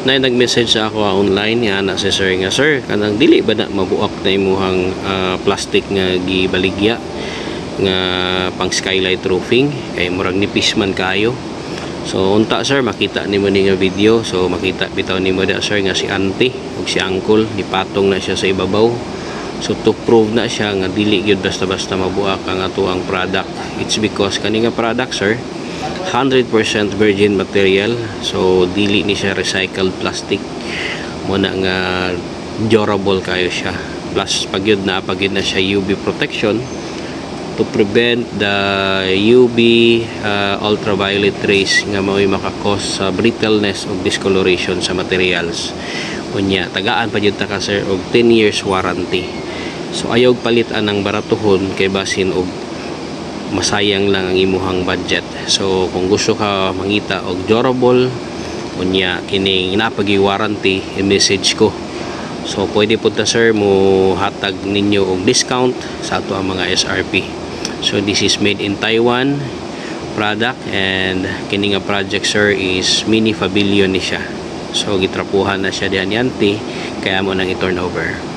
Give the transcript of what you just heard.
na nag-message sa ako online nga na si sir nga, sir kanang dili ba na mabuak na imuhang plastic nga gibaligya nga pang skylight roofing kay murag nipis man kayo. So unta sir, makita nimo ni nga video, so makita bitaw nimo da sir nga si auntie ug si uncle nipatong na siya sa ibabaw. So to prove na siya nga dili gyud basta-basta mabuak ang atuang product. It's because kani nga product sir 100% virgin material, so dili ni siya recycled plastic, muna nga durable kayo siya. Plus pagyud na siya UV protection to prevent the UV ultraviolet rays nga mao'y makakos sa brittleness o discoloration sa materials. Unya tagaan pa jud ta ka sir og 10 years warranty. So ayaw palitan ng baratuhon kay basin og masayang lang ang imuhang budget. So kung gusto ka mangita og durable unya kining napagi warranty, i-message ko. So pwede po ta sir mo hatag ninyo og discount sa ato ang mga SRP. So this is made in Taiwan product, and kining nga project sir is mini pavilion ni siya. So gitrapuhan na siya diyan yanti kaya mo nang i-turn over.